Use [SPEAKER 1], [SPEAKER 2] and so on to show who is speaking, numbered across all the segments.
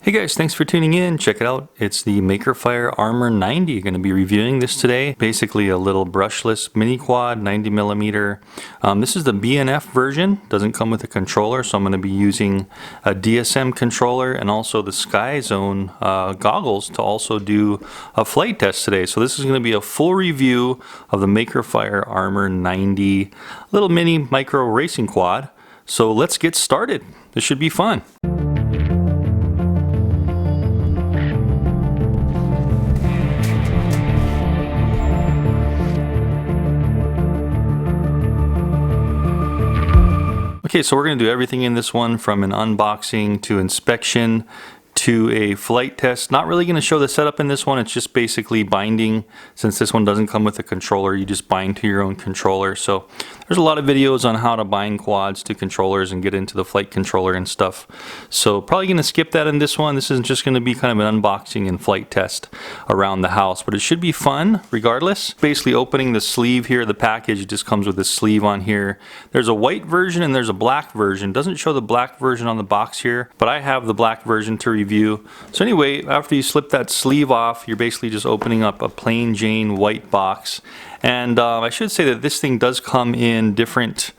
[SPEAKER 1] Hey guys, thanks for tuning in. Check it out. It's the Makerfire Armor 90. Going to be reviewing this today. Basically a little brushless mini quad, 90 millimeter. This is the BNF version. Doesn't come with a controller, so I'm going to be using a DSM controller and also the Sky Zone goggles to also do a flight test today. So this is going to be a full review of the Makerfire Armor 90 little mini micro racing quad. So let's get started. This should be fun. Okay, so we're going to do everything in this one from an unboxing to inspection to a flight test. Not really going to show the setup in this one. It's just basically binding. Since this one doesn't come with a controller, you just bind to your own controller. So there's a lot of videos on how to bind quads to controllers and get into the flight controller and stuff. So probably going to skip that in this one. This is just going to be kind of an unboxing and flight test around the house, but it should be fun regardless. Basically opening the sleeve here, the package just comes with a sleeve on here. There's a white version and there's a black version. Doesn't show the black version on the box here, but I have the black version to review. So anyway, after you slip that sleeve off, you're basically just opening up a plain Jane white box. And I should say that this thing does come in different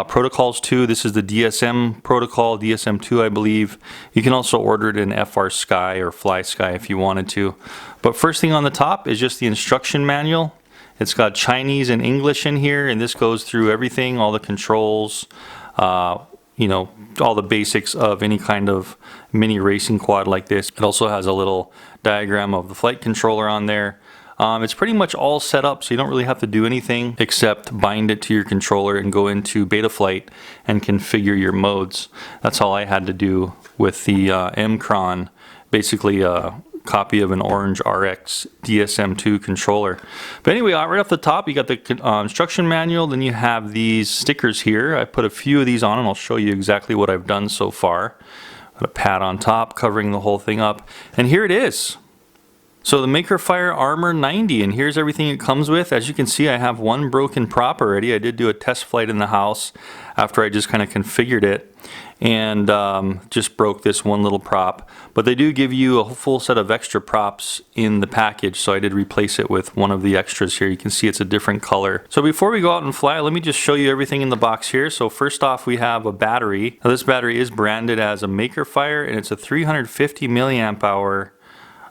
[SPEAKER 1] protocols too. This is the DSM protocol, DSM2 I believe. You can also order it in FR Sky or Fly Sky if you wanted to. But first thing on the top is just the instruction manual. It's got Chinese and English in here, and this goes through everything, all the controls, you know, all the basics of any kind of mini racing quad like this. It also has a little diagram of the flight controller on there. It's pretty much all set up, so you don't really have to do anything except bind it to your controller and go into Betaflight and configure your modes. That's all I had to do with the M-Cron, basically a copy of an Orange RX DSM2 controller. But anyway, right off the top, you got the instruction manual, then you have these stickers here. I put a few of these on and I'll show you exactly what I've done so far. Got a pad on top covering the whole thing up, and here it is. So the Makerfire Armor 90, and here's everything it comes with. As you can see, I have one broken prop already. I did do a test flight in the house after I just kind of configured it, and just broke this one little prop. But they do give you a full set of extra props in the package, so I did replace it with one of the extras here. You can see it's a different color. So before we go out and fly, let me just show you everything in the box here. So first off, we have a battery. Now this battery is branded as a Makerfire, and it's a 350 milliamp hour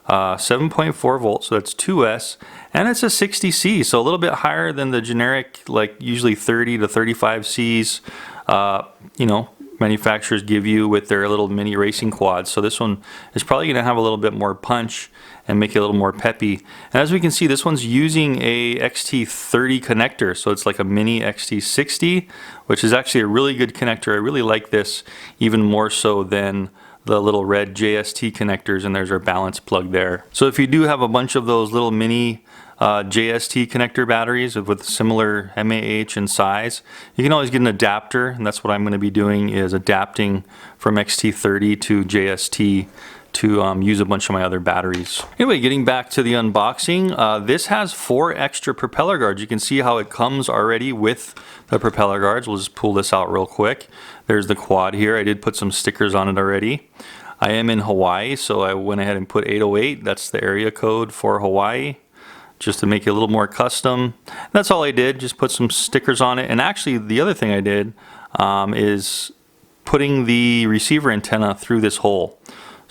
[SPEAKER 1] 7.4 volts, so that's 2S, and it's a 60C, so a little bit higher than the generic, like usually 30 to 35 Cs, you know, manufacturers give you with their little mini racing quads. So this one is probably going to have a little bit more punch and make it a little more peppy. And as we can see, this one's using a XT30 connector, so it's like a mini XT60, which is actually a really good connector. I really like this even more so than the little red JST connectors, and there's our balance plug there. So if you do have a bunch of those little mini JST connector batteries with similar MAH and size, you can always get an adapter, and that's what I'm going to be doing, is adapting from XT30 to JST to use a bunch of my other batteries. Anyway, getting back to the unboxing, this has 4 extra propeller guards. You can see how it comes already with the propeller guards. We'll just pull this out real quick. There's the quad here. I did put some stickers on it already. I am in Hawaii, so I went ahead and put 808. That's the area code for Hawaii, just to make it a little more custom. That's all I did, just put some stickers on it. And actually, the other thing I did is putting the receiver antenna through this hole.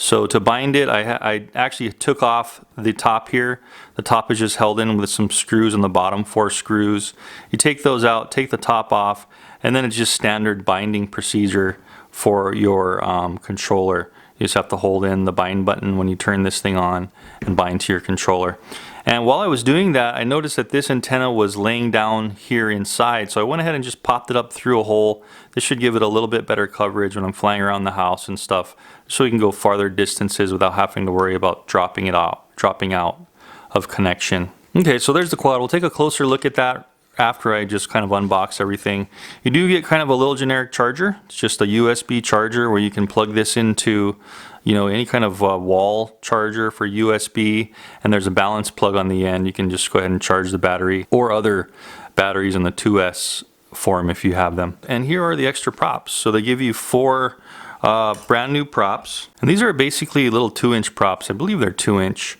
[SPEAKER 1] So to bind it, I actually took off the top here. The top is just held in with some screws on the bottom, 4 screws. You take those out, take the top off, and then it's just standard binding procedure for your controller. You just have to hold in the bind button when you turn this thing on and bind to your controller. And while I was doing that, I noticed that this antenna was laying down here inside, so I went ahead and just popped it up through a hole. This should give it a little bit better coverage when I'm flying around the house and stuff, so we can go farther distances without having to worry about dropping out of connection. Okay, so there's the quad. We'll take a closer look at that after I just kind of unbox everything. You do get kind of a little generic charger. It's just a USB charger where you can plug this into, you know, any kind of wall charger for USB, and there's a balance plug on the end. You can just go ahead and charge the battery or other batteries in the 2S form if you have them. And here are the extra props. So they give you 4 Brand new props. And these are basically little 2-inch props. I believe they're 2-inch.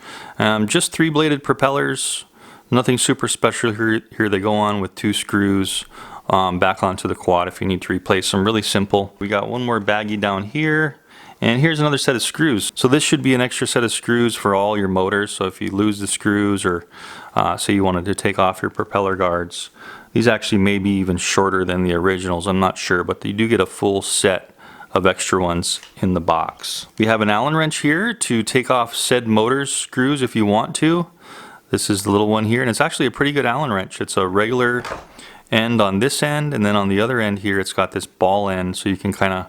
[SPEAKER 1] Just 3-bladed propellers. Nothing super special here. They go on with 2 screws back onto the quad if you need to replace them. Really simple. We got one more baggie down here. And here's another set of screws. So this should be an extra set of screws for all your motors. So if you lose the screws, or say you wanted to take off your propeller guards, these actually may be even shorter than the originals. I'm not sure, but you do get a full set of extra ones in the box. We have an Allen wrench here to take off said motor screws if you want to. This is the little one here, and it's actually a pretty good Allen wrench. It's a regular end on this end, and then on the other end here it's got this ball end, so you can kind of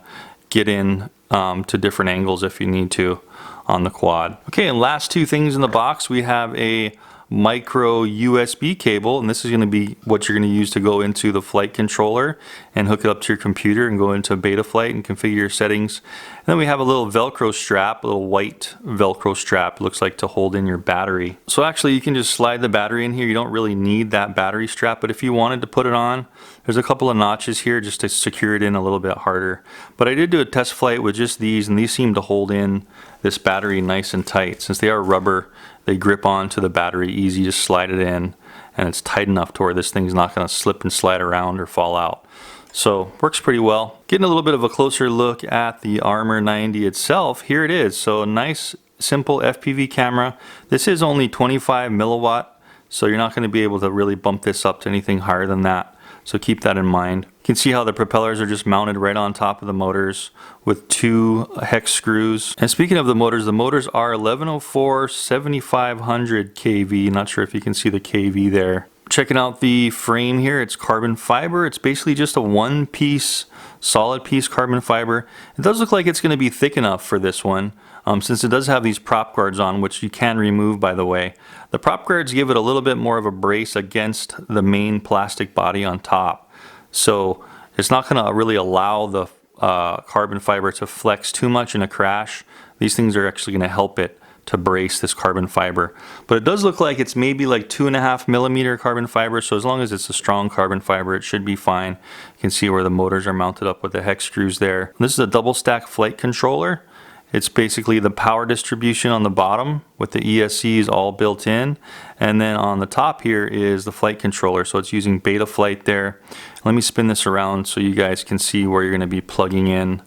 [SPEAKER 1] get in to different angles if you need to on the quad. Okay, and last 2 things in the box, we have a micro USB cable, and this is going to be what you're going to use to go into the flight controller and hook it up to your computer and go into beta flight and configure your settings. And then we have a little Velcro strap, a little white Velcro strap, looks like, to hold in your battery. So actually you can just slide the battery in here. You don't really need that battery strap, but if you wanted to put it on, there's a couple of notches here just to secure it in a little bit harder. But I did do a test flight with just these, and these seem to hold in this battery nice and tight. Since they are rubber, they grip onto the battery easy. Just slide it in, and it's tight enough to where this thing's not going to slip and slide around or fall out. So works pretty well. Getting a little bit of a closer look at the Armor 90 itself, here it is. So a nice simple FPV camera. This is only 25 milliwatt, so you're not going to be able to really bump this up to anything higher than that. So keep that in mind. You can see how the propellers are just mounted right on top of the motors with 2 hex screws. And speaking of the motors are 1104 7500 kV. Not sure if you can see the kV there. Checking out the frame here, it's carbon fiber. It's basically just a 1-piece, solid piece carbon fiber. It does look like it's going to be thick enough for this one. Since it does have these prop guards on, which you can remove, by the way. The prop guards give it a little bit more of a brace against the main plastic body on top. So it's not going to really allow the carbon fiber to flex too much in a crash. These things are actually going to help it to brace this carbon fiber. But it does look like it's maybe like 2.5 millimeter carbon fiber, so as long as it's a strong carbon fiber, it should be fine. You can see where the motors are mounted up with the hex screws there. This is a double stack flight controller. It's basically the power distribution on the bottom with the ESCs all built in, and then on the top here is the flight controller, so it's using beta flight there. Let me spin this around so you guys can see where you're going to be plugging in.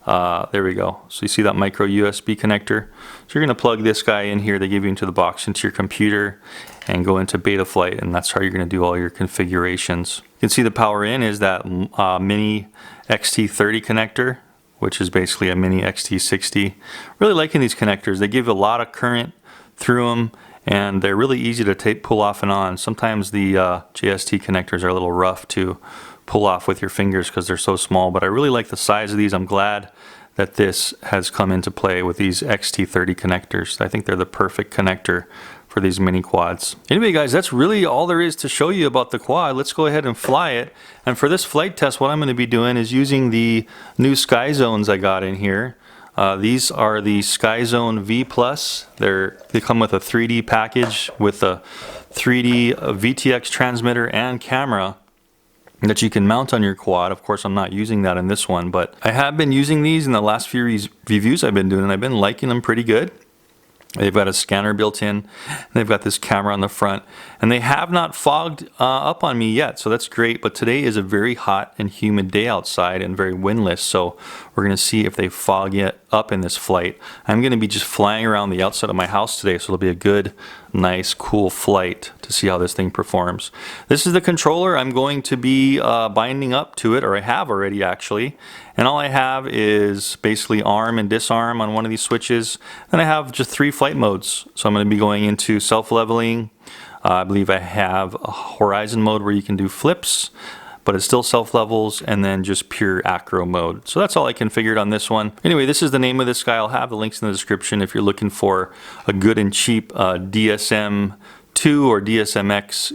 [SPEAKER 1] There we go. So you see that micro USB connector? So you're going to plug this guy in here, they give you into the box, into your computer, and go into beta flight, and that's how you're going to do all your configurations. You can see the power in is that Mini XT30 connector, which is basically a Mini XT60. Really liking these connectors. They give a lot of current through them, and they're really easy to pull off and on. Sometimes the JST connectors are a little rough to pull off with your fingers because they're so small, but I really like the size of these. I'm glad that this has come into play with these XT30 connectors. I think they're the perfect connector for these mini quads. Anyway guys, that's really all there is to show you about the quad. Let's go ahead and fly it. And for this flight test, what I'm going to be doing is using the new Sky Zones I got in here. These are the Sky Zone V+. They come with a 3D package with a 3D VTX transmitter and camera that you can mount on your quad. Of course, I'm not using that in this one, but I have been using these in the last few reviews I've been doing, and I've been liking them pretty good. They've got a scanner built in, and they've got this camera on the front, and they have not fogged up on me yet, so that's great. But today is a very hot and humid day outside and very windless, so we're going to see if they fog it up in this flight. I'm going to be just flying around the outside of my house today, so it'll be a good, nice, cool flight to see how this thing performs. This is the controller I'm going to be binding up to it, or I have already actually. And all I have is basically arm and disarm on one of these switches. And I have just 3 flight modes. So I'm going to be going into self-leveling. I believe I have a horizon mode where you can do flips, but it still self-levels, and then just pure acro mode. So that's all I configured on this one. Anyway, this is the name of this guy. I'll have the links in the description if you're looking for a good and cheap DSM-2 or DSM-X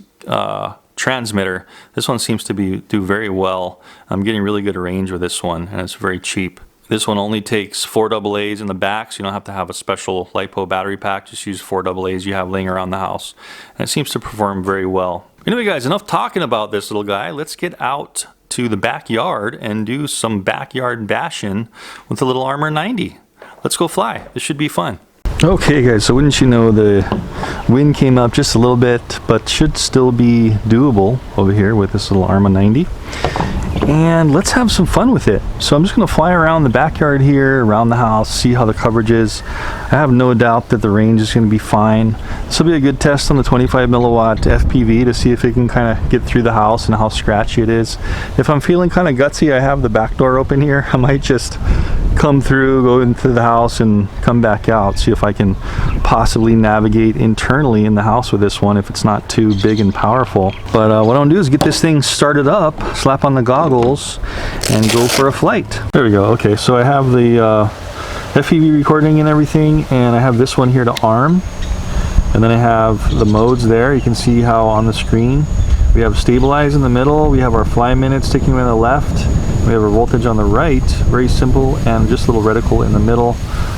[SPEAKER 1] transmitter. This one seems to do very well. I'm getting really good range with this one, and it's very cheap. This one only takes 4 AA's in the back, so you don't have to have a special LiPo battery pack. Just use 4 AA's you have laying around the house, and it seems to perform very well. Anyway guys, enough talking about this little guy. Let's get out to the backyard and do some backyard bashing with a little Armor 90. Let's go fly. This should be fun. Okay guys, so wouldn't you know, the wind came up just a little bit, but should still be doable over here with this little Armor 90. And let's have some fun with it. So I'm just going to fly around the backyard here, around the house, see how the coverage is. I have no doubt that the range is going to be fine. This will be a good test on the 25 milliwatt FPV to see if it can kind of get through the house and how scratchy it is. If I'm feeling kind of gutsy, I have the back door open here. I might just come through, go into the house and come back out, see if I can possibly navigate internally in the house with this one if it's not too big and powerful. But what I'm gonna do is get this thing started up, slap on the goggles, and go for a flight. There we go. Okay, so I have the FPV recording and everything, and I have this one here to arm, and then I have the modes there. You can see how on the screen we have stabilize in the middle, we have our fly minutes ticking on the left, we have our voltage on the right, very simple, and just a little reticle in the middle.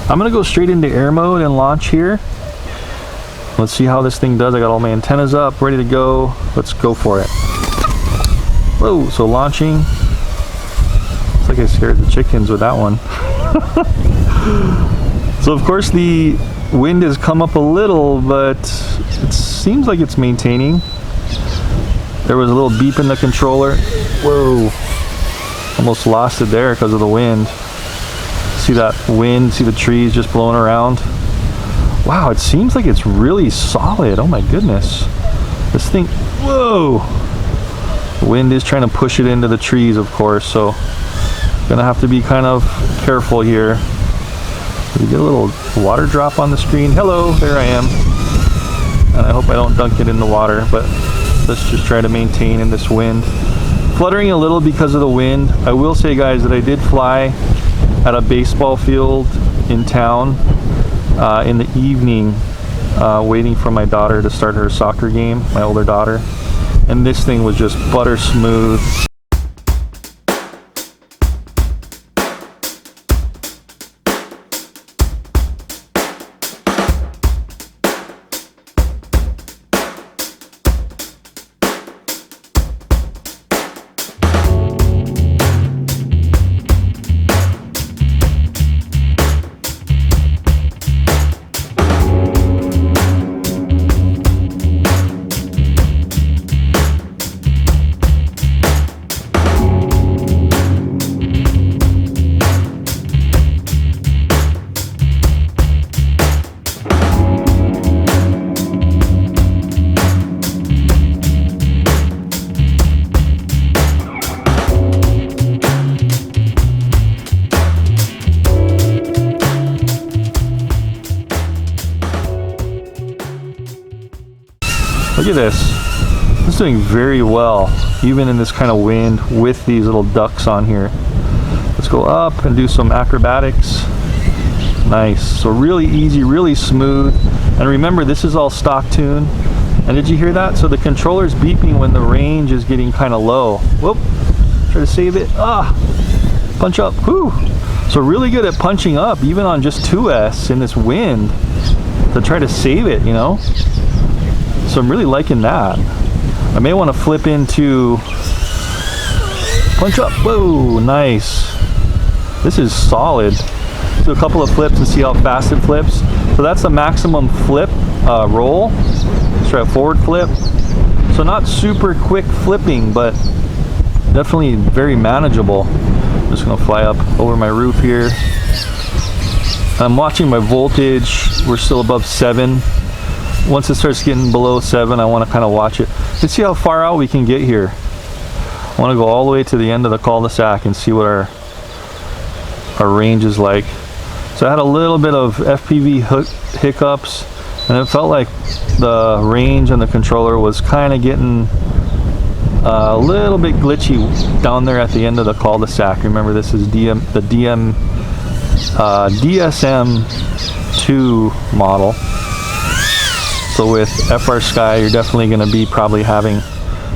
[SPEAKER 1] I'm gonna go straight into air mode and launch here. Let's see how this thing does. I got all my antennas up, ready to go. Let's go for it. Whoa, so launching. Looks like I scared the chickens with that one. So of course the wind has come up a little, but it seems like it's maintaining. There was a little beep in the controller. Whoa. Almost lost it there because of the wind. See that wind, see the trees just blowing around. Wow, it seems like it's really solid. Oh my goodness. This thing, whoa. The wind is trying to push it into the trees, of course, so gonna have to be kind of careful here. We get a little water drop on the screen. Hello, there I am. And I hope I don't dunk it in the water, but let's just try to maintain in this wind. Fluttering a little because of the wind. I will say, guys, that I did fly at a baseball field in town in the evening, waiting for my daughter to start her soccer game, my older daughter, and this thing was just butter smooth. Look at this. It's doing very well, even in this kind of wind with these little ducks on here. Let's go up and do some acrobatics. Nice. So really easy, really smooth. And remember, this is all stock tune. And did you hear that? So the controller's beeping when the range is getting kind of low. Whoop. Try to save it. Ah. Punch up. Whew. So really good at punching up, even on just 2S in this wind, to try to save it, you know? So I'm really liking that. I may want to flip into punch up. Whoa, nice. This is solid. Do a couple of flips and see how fast it flips. So that's the maximum flip roll. Let's try a forward flip. So not super quick flipping, but definitely very manageable. I'm just gonna fly up over my roof here. I'm watching my voltage. We're still above 7. Once it starts getting below 7, I want to kind of watch it. Let's see how far out we can get here. I want to go all the way to the end of the cul-de-sac and see what our range is like. So I had a little bit of FPV hiccups, and it felt like the range on the controller was kind of getting a little bit glitchy down there at the end of the cul-de-sac. Remember, this is the DSM-2 model. So with FR Sky, you're definitely going to be probably having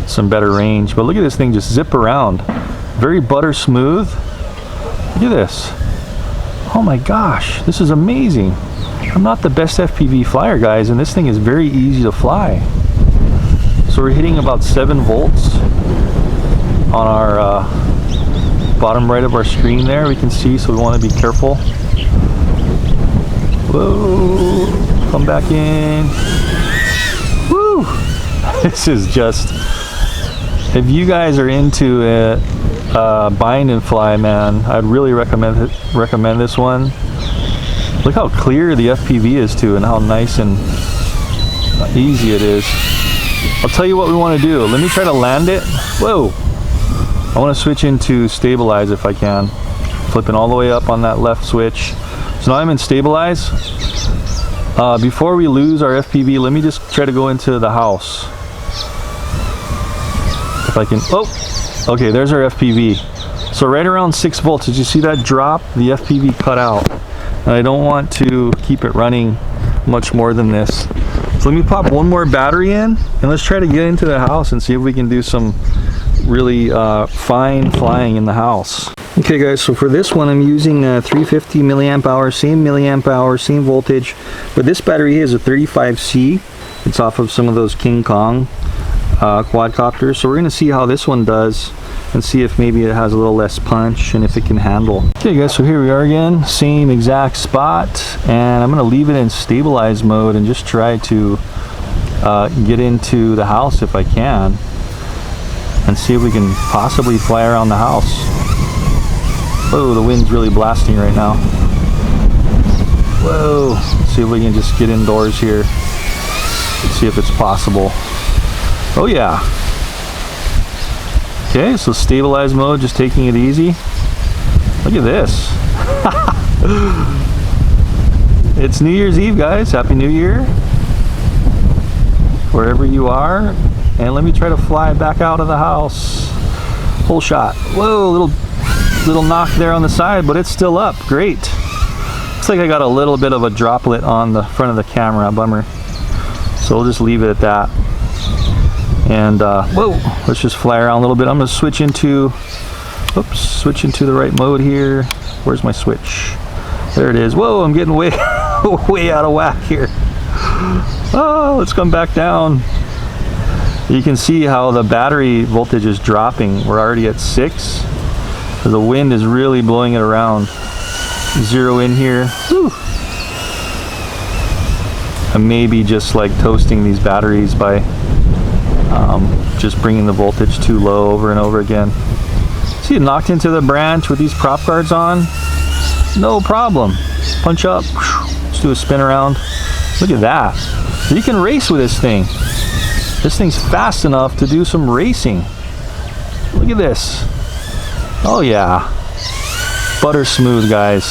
[SPEAKER 1] some better range. But look at this thing just zip around. Very butter smooth. Look at this. Oh my gosh, this is amazing. I'm not the best FPV flyer, guys, and this thing is very easy to fly. So we're hitting about 7 volts. on our bottom right of our screen there, we can see, so we want to be careful. Whoa, come back in. Woo! This is just, if you guys are into it, bind and fly, man, I'd really recommend this one. Look how clear the FPV is too, and how nice and easy it is. I'll tell you what we want to do. Let me try to land it. Whoa! I want to switch into stabilize if I can. Flipping all the way up on that left switch. So now I'm in stabilize. Before we lose our FPV, let me just try to go into the house. If I can, oh, okay, there's our FPV. So right around 6 volts, did you see that drop? The FPV cut out. And I don't want to keep it running much more than this. So let me pop one more battery in, and let's try to get into the house and see if we can do some really fine flying in the house. Okay guys, so for this one I'm using 350 milliamp hour, same milliamp hour, same voltage, but this battery here is a 35C. It's off of some of those King Kong quadcopters, so we're going to see how this one does and see if maybe it has a little less punch and if it can handle. Okay guys, so here we are again, same exact spot, and I'm going to leave it in stabilize mode and just try to get into the house if I can and see if we can possibly fly around the house. Whoa, the wind's really blasting right now. Whoa, let's see if we can just get indoors here. Let's see if it's possible. Oh yeah. Okay, so stabilize mode, just taking it easy. Look at this. It's New Year's Eve, guys. Happy New Year. Wherever you are. And let me try to fly back out of the house. Full shot. Whoa, little knock there on the side, but it's still up. Great. Looks like I got a little bit of a droplet on the front of the camera. Bummer. So we'll just leave it at that. And whoa, let's just fly around a little bit. I'm going to switch into, oops, switch into the right mode here. Where's my switch? There it is. Whoa, I'm getting way, way out of whack here. Oh, let's come back down. You can see how the battery voltage is dropping. We're already at 6. So the wind is really blowing it around. Zero in here. Whew. I may be just like toasting these batteries by just bringing the voltage too low over and over again. See it knocked into the branch with these prop guards on? No problem. Punch up. Let's do a spin around. Look at that. You can race with this thing. This thing's fast enough to do some racing. Look at this. Oh yeah. Butter smooth, guys.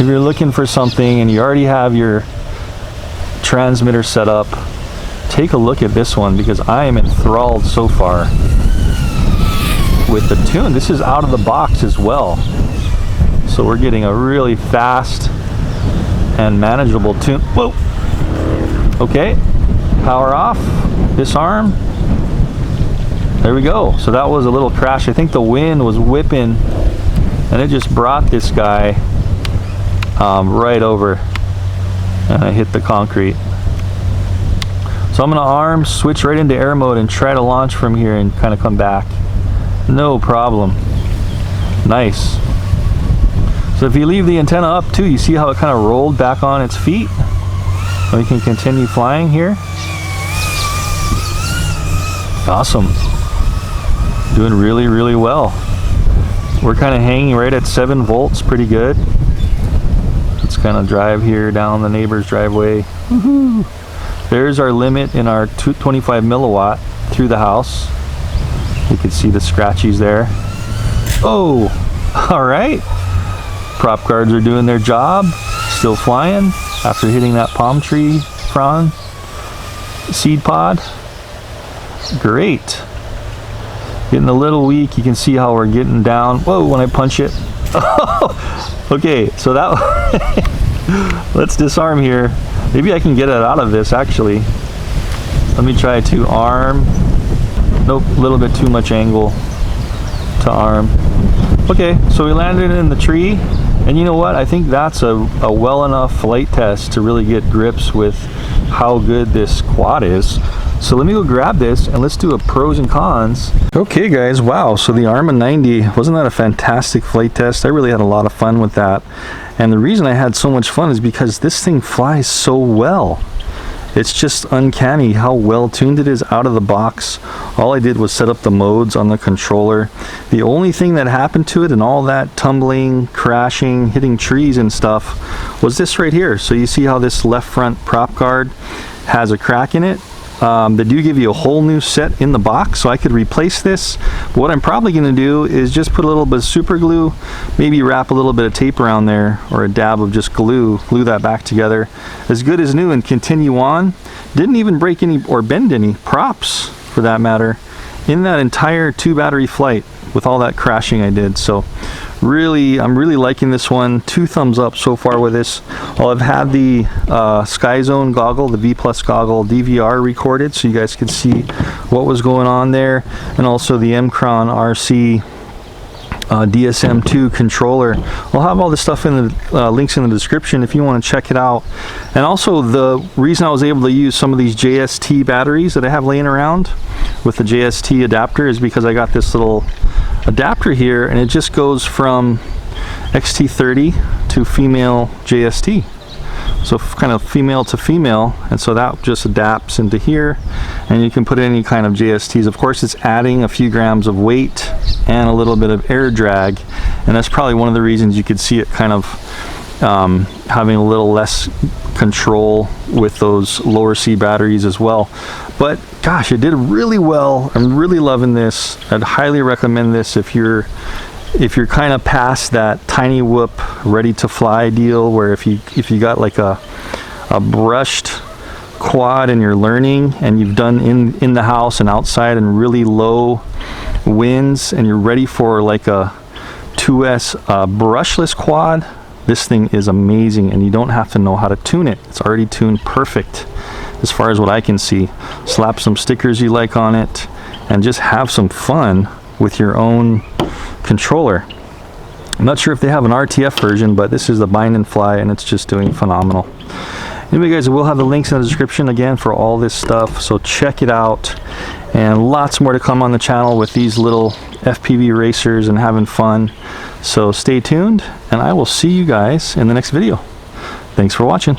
[SPEAKER 1] If you're looking for something and you already have your transmitter set up, take a look at this one because I am enthralled so far with the tune. This is out of the box as well. So we're getting a really fast and manageable tune. Whoa. Okay. Power off. Disarm. There we go. So that was a little crash. I think the wind was whipping and it just brought this guy right over and I hit the concrete. So I'm going to arm, switch right into air mode and try to launch from here and kind of come back. No problem. Nice. So if you leave the antenna up too, you see how it kind of rolled back on its feet? So we can continue flying here. Awesome. Doing really, really well. We're kind of hanging right at 7 volts, pretty good. Let's kind of drive here down the neighbor's driveway. Woohoo! There's our limit in our 25 milliwatt through the house. You can see the scratchies there. Oh, all right. Prop guards are doing their job. Still flying after hitting that palm tree frond seed pod. Great. Getting a little weak. You can see how we're getting down. Whoa, when I punch it. Okay, so that let's disarm here. Maybe I can get it out of this actually. Let me try to arm. Nope, a little bit too much angle to arm. Okay, so we landed in the tree. And you know what? I think that's a well enough flight test to really get grips with how good this quad is. So let me go grab this and let's do a pros and cons. Okay guys, wow, so the Arma 90, wasn't that a fantastic flight test? I really had a lot of fun with that. And the reason I had so much fun is because this thing flies so well. It's just uncanny how well tuned it is out of the box. All I did was set up the modes on the controller. The only thing that happened to it and all that tumbling, crashing, hitting trees and stuff was this right here. So you see how this left front prop guard has a crack in it? They do give you a whole new set in the box, so I could replace this. But what I'm probably going to do is just put a little bit of super glue, maybe wrap a little bit of tape around there, or a dab of just glue that back together. As good as new and continue on. Didn't even break any or bend any props, for that matter, in that entire 2-battery flight with all that crashing I did. So really, I'm really liking this one. 2 thumbs up so far with this. I've had the Sky Zone goggle, the V Plus goggle DVR recorded, so you guys could see what was going on there, and also the Mcron RC DSM2 controller. I'll have all this stuff in the links in the description if you want to check it out. And also, the reason I was able to use some of these JST batteries that I have laying around with the JST adapter is because I got this little adapter here, and it just goes from XT30 to female JST, so kind of female to female, and so that just adapts into here, and you can put any kind of JSTs. Of course, it's adding a few grams of weight and a little bit of air drag, and that's probably one of the reasons you could see it kind of having a little less control with those lower C batteries as well. But gosh, it did really well. I'm really loving this. I'd highly recommend this if you're kind of past that tiny whoop ready to fly deal, where if you got like a brushed quad and you're learning, and you've done in the house and outside and really low winds, and you're ready for like a 2S brushless quad. This thing is amazing, and you don't have to know how to tune it. It's already tuned perfect as far as what I can see. Slap some stickers you like on it and just have some fun with your own controller. I'm not sure if they have an RTF version, but this is the bind and fly, and it's just doing phenomenal. Anyway guys, we'll have the links in the description again for all this stuff, so check it out. And lots more to come on the channel with these little FPV racers and having fun. So stay tuned, and I will see you guys in the next video. Thanks for watching.